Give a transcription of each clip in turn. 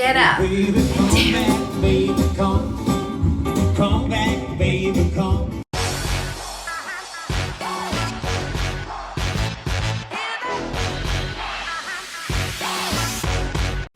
Get up. Baby, come back, baby, come back, baby, come.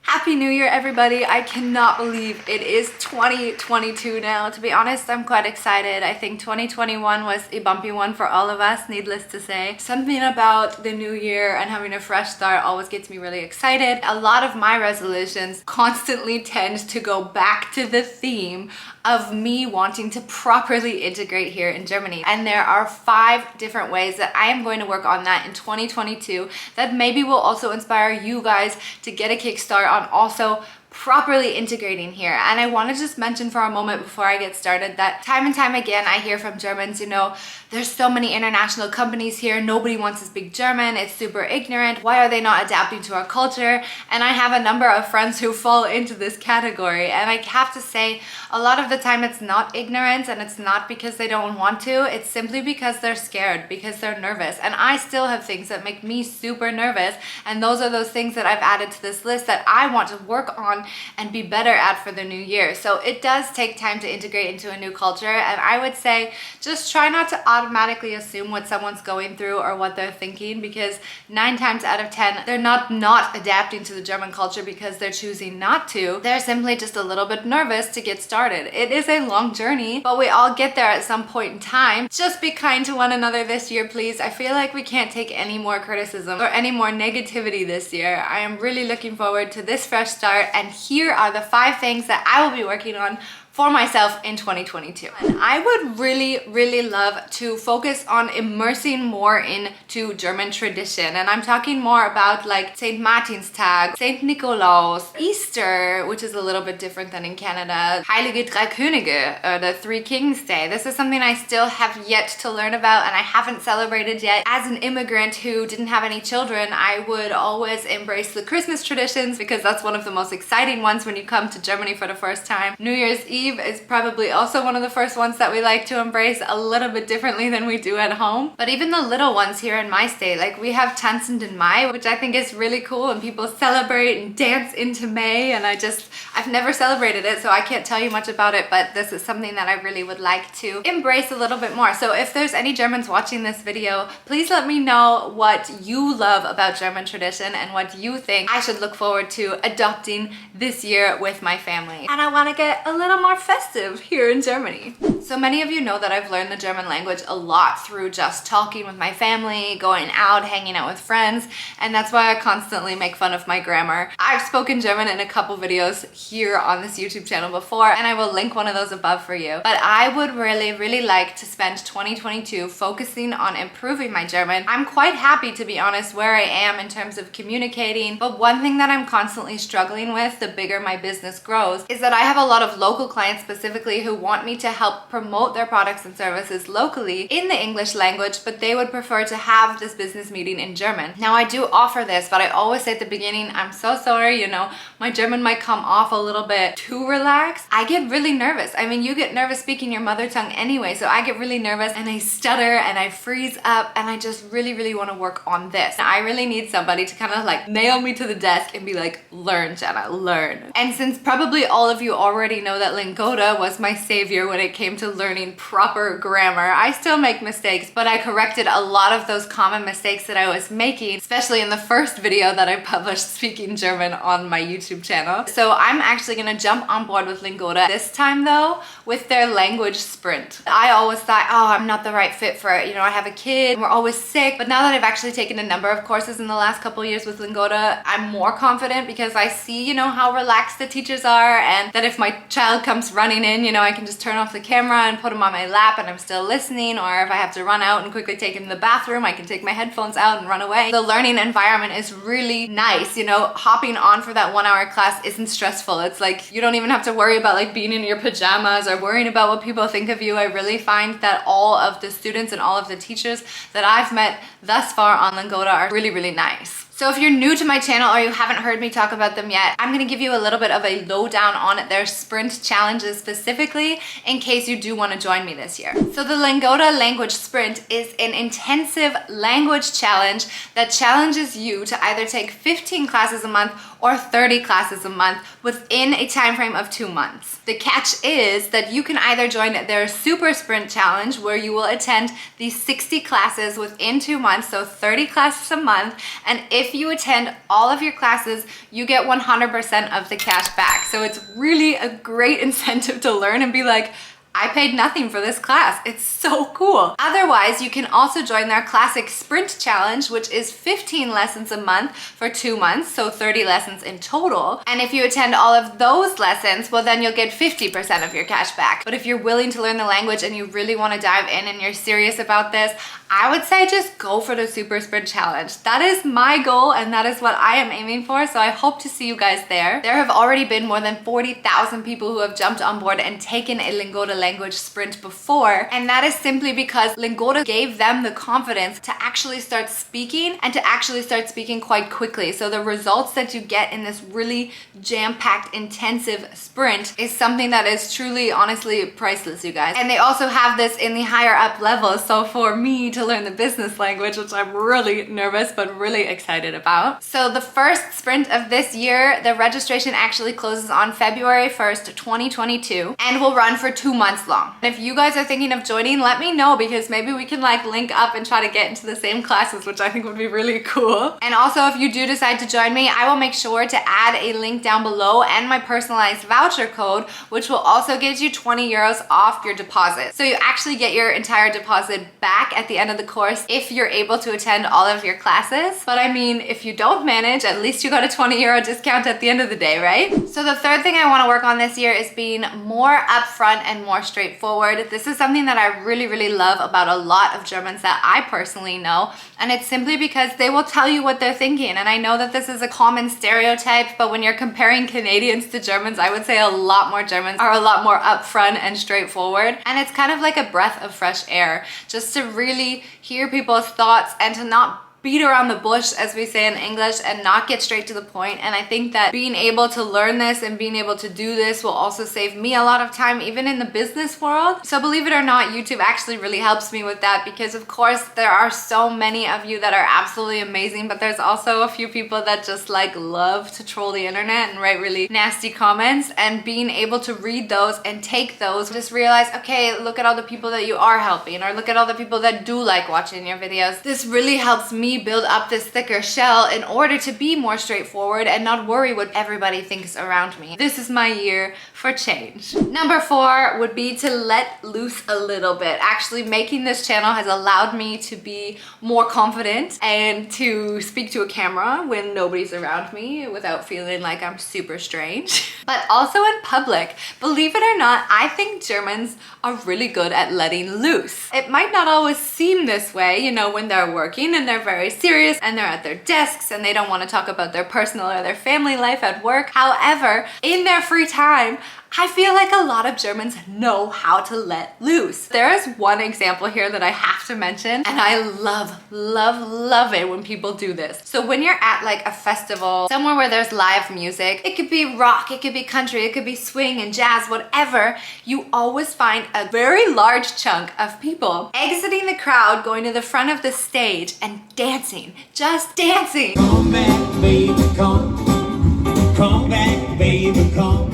Happy New Year, everybody. I cannot believe it is 2022 now. To be honest, I'm quite excited. I think 2021 was a bumpy one for all of us, needless to say. Something about the new year and having a fresh start always gets me really excited. A lot of my resolutions constantly tend to go back to the theme of me wanting to properly integrate here in Germany. And there are 5 different ways that I am going to work on that in 2022 that maybe will also inspire you guys to get a kickstart on also properly integrating here. And I want to just mention for a moment before I get started that time and time again I hear from Germans, you know, there's so many international companies here, nobody wants to speak German, it's super ignorant, why are they not adapting to our culture? And I have a number of friends who fall into this category, and I have to say a lot of the time it's not ignorance, and it's not because they don't want to, it's simply because they're scared, because they're nervous. And I still have things that make me super nervous, and those are those things that I've added to this list that I want to work on and be better at for the new year. So it does take time to integrate into a new culture, and I would say just try not to automatically assume what someone's going through or what they're thinking, because 9 times out of 10 they're not adapting to the German culture because they're choosing not to. They're simply just a little bit nervous to get started. It is a long journey, but we all get there at some point in time. Just be kind to one another this year, please. I feel like we can't take any more criticism or any more negativity this year. I am really looking forward to this fresh start, and here are the 5 things that I will be working on for myself in 2022. And I would really love to focus on immersing more into German tradition. And I'm talking more about like St. Martinstag, St. Nikolaus, Easter, which is a little bit different than in Canada, Heilige Drei Könige, the Three Kings Day. This is something I still have yet to learn about and I haven't celebrated yet. As an immigrant who didn't have any children, I would always embrace the Christmas traditions because that's one of the most exciting ones when you come to Germany for the first time. New Year's Eve is probably also one of the first ones that we like to embrace a little bit differently than we do at home. But even the little ones here in my state, like we have Tanzen den Mai, which I think is really cool, and people celebrate and dance into May, and I've never celebrated it, so I can't tell you much about it, but this is something that I really would like to embrace a little bit more. So if there's any Germans watching this video, please let me know what you love about German tradition and what you think I should look forward to adopting this year with my family. And I want to get a little more festive here in Germany. So many of you know that I've learned the German language a lot through just talking with my family, going out, hanging out with friends, and that's why I constantly make fun of my grammar. I've spoken German in a couple videos here on this YouTube channel before, and I will link one of those above for you. But I would really like to spend 2022 focusing on improving my German. I'm quite happy, to be honest, where I am in terms of communicating, but one thing that I'm constantly struggling with the bigger my business grows is that I have a lot of local clients specifically who want me to help promote their products and services locally in the English language, but they would prefer to have this business meeting in German. Now I do offer this, but I always say at the beginning, I'm so sorry, you know, my German might come off a little bit too relaxed. I get really nervous. I mean, you get nervous speaking your mother tongue anyway, so I get really nervous and I stutter and I freeze up, and I just really want to work on this. I really need somebody to kind of like nail me to the desk and be like, learn, Jenna, learn. And since probably all of you already know that Lingoda was my savior when it came to learning proper grammar, I still make mistakes, but I corrected a lot of those common mistakes that I was making, especially in the first video that I published speaking German on my YouTube channel. So I'm actually gonna jump on board with Lingoda this time though, with their language sprint. I always thought, oh, I'm not the right fit for it. You know, I have a kid, we're always sick. But now that I've actually taken a number of courses in the last couple years with Lingoda, I'm more confident because I see, you know, how relaxed the teachers are, and that if my child comes running in, you know, I can just turn off the camera and put him on my lap and I'm still listening, or if I have to run out and quickly take him to the bathroom, I can take my headphones out and run away. The learning environment is really nice, you know, hopping on for that 1-hour class isn't stressful. It's like, you don't even have to worry about like being in your pajamas or worrying about what people think of you. I really find that all of the students and all of the teachers that I've met thus far on Lingoda are really nice. So if you're new to my channel or you haven't heard me talk about them yet, I'm gonna give you a little bit of a lowdown on their sprint challenges specifically in case you do want to join me this year. So the Lingoda Language Sprint is an intensive language challenge that challenges you to either take 15 classes a month or 30 classes a month within a time frame of 2 months. The catch is that you can either join their Super Sprint Challenge where you will attend these 60 classes within 2 months, so 30 classes a month, and if you attend all of your classes, you get 100% of the cash back. So it's really a great incentive to learn and be like, I paid nothing for this class. It's so cool. Otherwise, you can also join their Classic Sprint Challenge, which is 15 lessons a month for 2 months, so 30 lessons in total. And if you attend all of those lessons, well, then you'll get 50% of your cash back. But if you're willing to learn the language and you really want to dive in and you're serious about this, I would say just go for the Super Sprint Challenge. That is my goal and that is what I am aiming for, so I hope to see you guys there. There have already been more than 40,000 people who have jumped on board and taken a Lingoda language sprint before, and that is simply because Lingoda gave them the confidence to actually start speaking and to actually start speaking quite quickly. So the results that you get in this really jam-packed intensive sprint is something that is truly, honestly priceless, you guys. And they also have this in the higher up levels, so for me to learn the business language, which I'm really nervous but really excited about. So the first sprint of this year, the registration actually closes on February 1st, 2022 and will run for 2 months long. And if you guys are thinking of joining, let me know because maybe we can like link up and try to get into the same classes, which I think would be really cool. And also if you do decide to join me, I will make sure to add a link down below and my personalized voucher code, which will also get you 20 euros off your deposit. So you actually get your entire deposit back at the end of the course if you're able to attend all of your classes. But I mean, if you don't manage, at least you got a 20 euro discount at the end of the day, right? So the third thing I want to work on this year is being more upfront and more straightforward. This is something that I really, really love about a lot of Germans that I personally know, and it's simply because they will tell you what they're thinking. And I know that this is a common stereotype, but when you're comparing Canadians to Germans, I would say a lot more Germans are a lot more upfront and straightforward. And it's kind of like a breath of fresh air, just to really hear people's thoughts and to not beat around the bush, as we say in English, and not get straight to the point. And I think that being able to learn this and being able to do this will also save me a lot of time, even in the business world. So believe it or not, YouTube actually really helps me with that because of course there are so many of you that are absolutely amazing, but there's also a few people that just like love to troll the internet and write really nasty comments, and being able to read those and take those, just realize, okay, look at all the people that you are helping, or look at all the people that do like watching your videos. This really helps me build up this thicker shell in order to be more straightforward and not worry what everybody thinks around me. This is my year for change. Number 4 would be to let loose a little bit. Actually, making this channel has allowed me to be more confident and to speak to a camera when nobody's around me without feeling like I'm super strange. But also in public, believe it or not, I think Germans are really good at letting loose. It might not always seem this way, you know, when they're working and they're very serious and they're at their desks and they don't want to talk about their personal or their family life at work. However, in their free time, I feel like a lot of Germans know how to let loose. There is one example here that I have to mention, and I love, love, love it when people do this. So when you're at like a festival, somewhere where there's live music, it could be rock, it could be country, it could be swing and jazz, whatever, you always find a very large chunk of people exiting the crowd, going to the front of the stage and dancing, just dancing. Come back, baby, come. Come back, baby, come.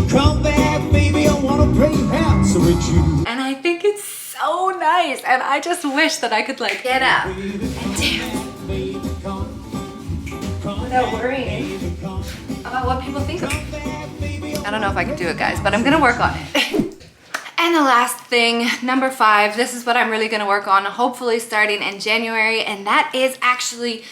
Come back, baby, I wanna play house with you. And I think it's so nice, and I just wish that I could like get up and dance without worrying about what people think of me. I don't know if I can do it, guys, but I'm gonna work on it. And the last thing, number 5, this is what I'm really gonna work on, hopefully starting in January, and that is actually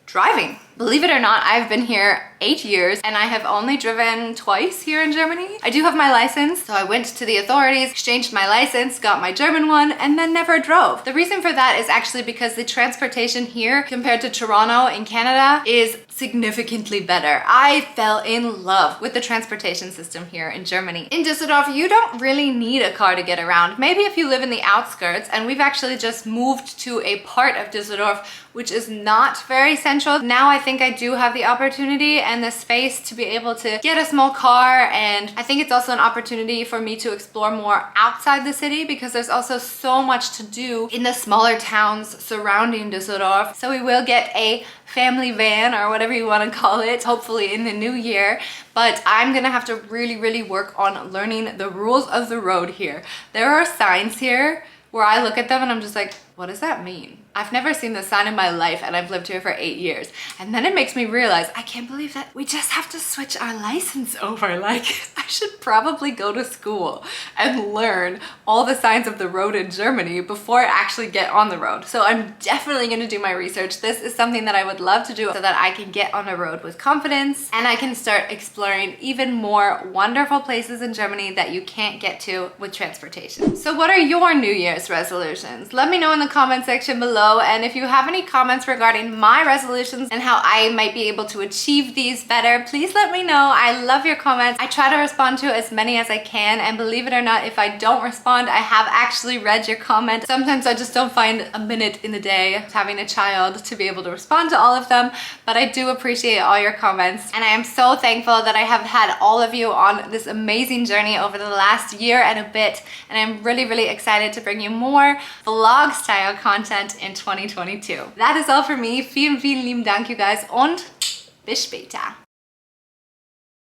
driving. Believe it or not, I've been here 8 years and I have only driven twice here in Germany. I do have my license, so I went to the authorities, exchanged my license, got my German one, and then never drove. The reason for that is actually because the transportation here compared to Toronto in Canada is significantly better. I fell in love with the transportation system here in Germany. In Düsseldorf, you don't really need a car to get around. Maybe if you live in the outskirts, and we've actually just moved to a part of Düsseldorf which is not very central. Now I think I do have the opportunity and the space to be able to get a small car, and I think it's also an opportunity for me to explore more outside the city because there's also so much to do in the smaller towns surrounding Düsseldorf. So we will get a family van or whatever you want to call it, hopefully in the new year. But I'm gonna have to really work on learning the rules of the road here. There are signs here where I look at them and I'm just like, what does that mean? I've never seen this sign in my life and I've lived here for 8 years. And then it makes me realize, I can't believe that we just have to switch our license over. Like, I should probably go to school and learn all the signs of the road in Germany before I actually get on the road. So I'm definitely gonna do my research. This is something that I would love to do so that I can get on the road with confidence and I can start exploring even more wonderful places in Germany that you can't get to with transportation. So what are your New Year's resolutions? Let me know in the comment section below. And if you have any comments regarding my resolutions and how I might be able to achieve these better, please let me know. I love your comments. I try to respond to as many as I can, and believe it or not, if I don't respond, I have actually read your comment. Sometimes I just don't find a minute in the day having a child to be able to respond to all of them, but I do appreciate all your comments, and I am so thankful that I have had all of you on this amazing journey over the last year and a bit, and I'm really excited to bring you more vlog style content in 2022. That is all for me. Vielen lieben Dank, you guys, und bis später.